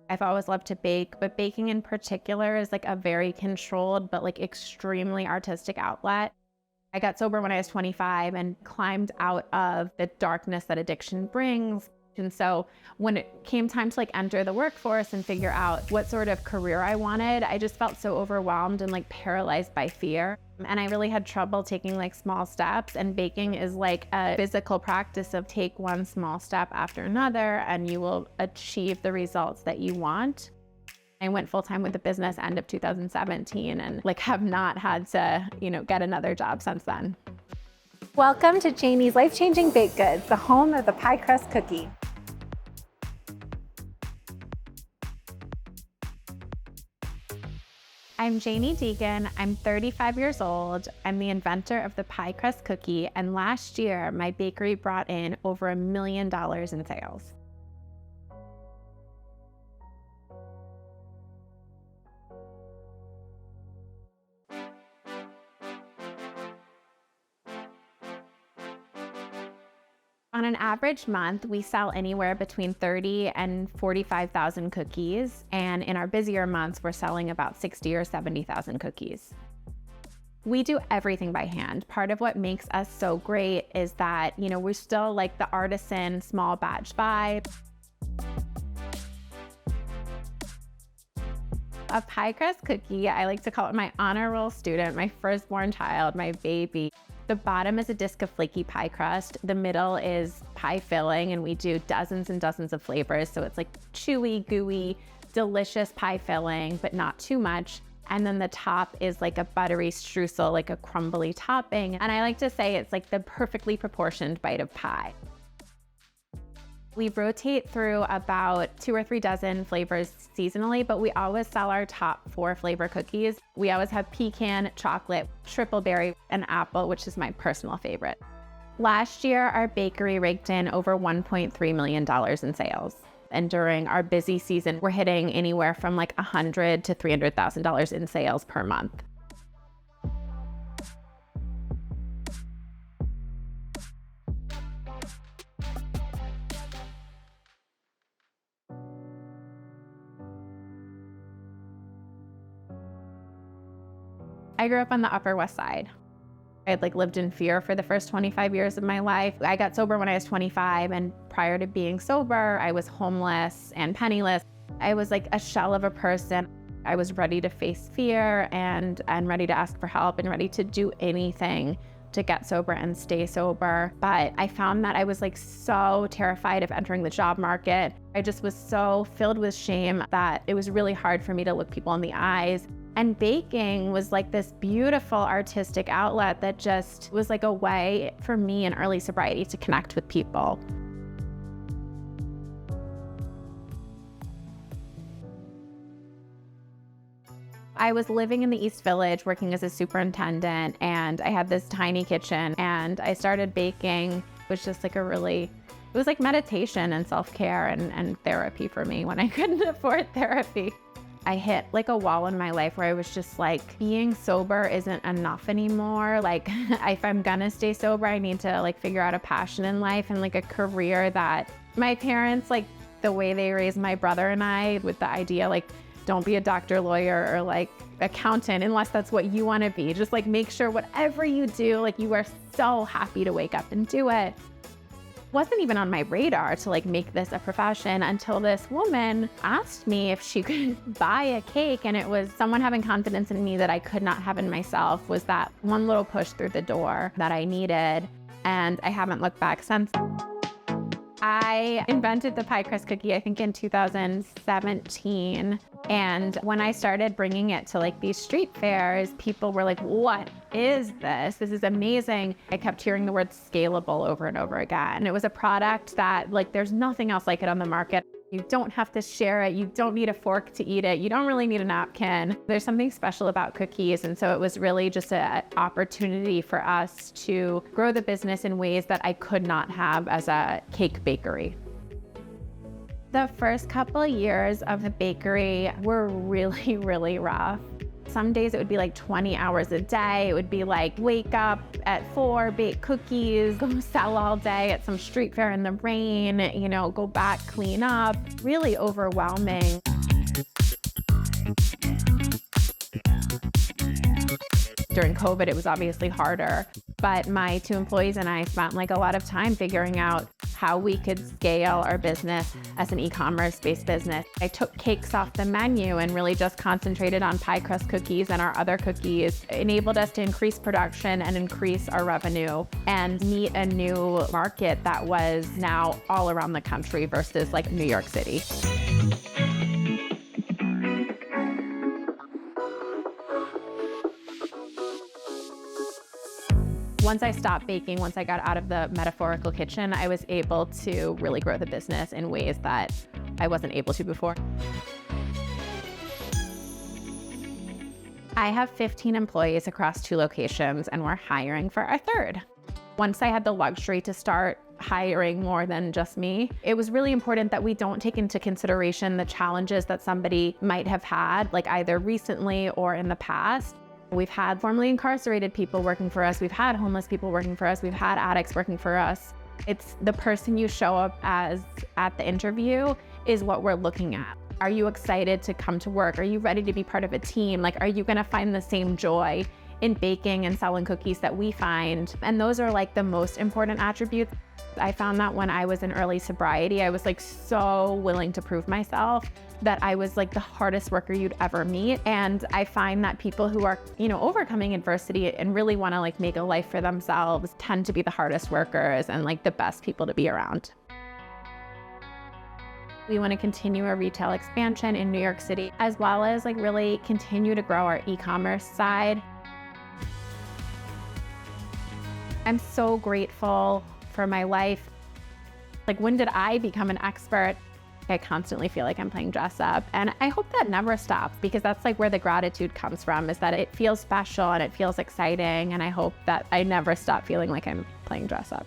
I've always loved to bake, but baking in particular is like a very controlled, but like extremely artistic outlet. I got sober when I was 25 and climbed out of the darkness that addiction brings. And so when it came time to like enter the workforce and figure out what sort of career I wanted, I just felt so overwhelmed and like paralyzed by fear. And I really had trouble taking like small steps, and baking is like a physical practice of take one small step after another and you will achieve the results that you want. I went full-time with the business end of 2017 and like have not had to, get another job since then. Welcome to Janie's Life-Changing Baked Goods, the home of the pie crust cookie. I'm Janie Deegan. I'm 35 years old. I'm the inventor of the pie crust cookie, and last year my bakery brought in over $1 million in sales. On an average month, we sell anywhere between 30 and 45,000 cookies, and in our busier months, we're selling about 60 or 70,000 cookies. We do everything by hand. Part of what makes us so great is that, we're still like the artisan small batch vibe. A pie crust cookie, I like to call it my honor roll student, my firstborn child, my baby. The bottom is a disc of flaky pie crust. The middle is pie filling, and we do dozens and dozens of flavors. So it's like chewy, gooey, delicious pie filling, but not too much. And then the top is like a buttery streusel, like a crumbly topping. And I like to say it's like the perfectly proportioned bite of pie. We rotate through about 2 or 3 dozen flavors seasonally, but we always sell our top 4 flavor cookies. We always have pecan, chocolate, triple berry, and apple, which is my personal favorite. Last year, our bakery raked in over $1.3 million in sales. And during our busy season, we're hitting anywhere from like $100,000 to $300,000 in sales per month. I grew up on the Upper West Side. I had lived in fear for the first 25 years of my life. I got sober when I was 25, and prior to being sober, I was homeless and penniless. I was like a shell of a person. I was ready to face fear and ready to ask for help and ready to do anything to get sober and stay sober. But I found that I was so terrified of entering the job market. I just was so filled with shame that it was really hard for me to look people in the eyes. And baking was this beautiful artistic outlet that just was a way for me in early sobriety to connect with people. I was living in the East Village working as a superintendent, and I had this tiny kitchen, and I started baking. It was just it was like meditation and self-care and therapy for me when I couldn't afford therapy. I hit a wall in my life where I was just being sober isn't enough anymore. If I'm gonna stay sober, I need to figure out a passion in life and a career that my parents, the way they raised my brother and I with the idea, don't be a doctor, lawyer, or accountant unless that's what you want to be. Just make sure whatever you do, you are so happy to wake up and do it. Wasn't even on my radar to make this a profession until this woman asked me if she could buy a cake, and it was someone having confidence in me that I could not have in myself. Was that one little push through the door that I needed, and I haven't looked back since. I invented the pie crust cookie, I think in 2017. And when I started bringing it to these street fairs, people were like, what is this? This is amazing. I kept hearing the word scalable over and over again. It was a product that there's nothing else like it on the market. You don't have to share it. You don't need a fork to eat it. You don't really need a napkin. There's something special about cookies. And so it was really just an opportunity for us to grow the business in ways that I could not have as a cake bakery. The first couple of years of the bakery were really, really rough. Some days it would be 20 hours a day. It would be wake up at 4, bake cookies, go sell all day at some street fair in the rain, go back, clean up. Really overwhelming. During COVID, it was obviously harder, but my 2 employees and I spent like a lot of time figuring out how we could scale our business as an e-commerce based business. I took cakes off the menu and really just concentrated on pie crust cookies and our other cookies. It enabled us to increase production and increase our revenue and meet a new market that was now all around the country versus like New York City. Once I stopped baking, once I got out of the metaphorical kitchen, I was able to really grow the business in ways that I wasn't able to before. I have 15 employees across 2 locations, and we're hiring for our 3rd. Once I had the luxury to start hiring more than just me, it was really important that we don't take into consideration the challenges that somebody might have had, like either recently or in the past. We've had formerly incarcerated people working for us. We've had homeless people working for us. We've had addicts working for us. It's the person you show up as at the interview is what we're looking at. Are you excited to come to work? Are you ready to be part of a team? Like, are you gonna find the same joy in baking and selling cookies that we find? And those are like the most important attributes. I found that when I was in early sobriety, I was like so willing to prove myself that I was like the hardest worker you'd ever meet. And I find that people who are, overcoming adversity and really want to like make a life for themselves tend to be the hardest workers and like the best people to be around. We want to continue our retail expansion in New York City, as well as like really continue to grow our e-commerce side. I'm so grateful for my life. Like, when did I become an expert? I constantly feel like I'm playing dress up, and I hope that never stops, because that's like where the gratitude comes from, is that it feels special and it feels exciting, and I hope that I never stop feeling like I'm playing dress up.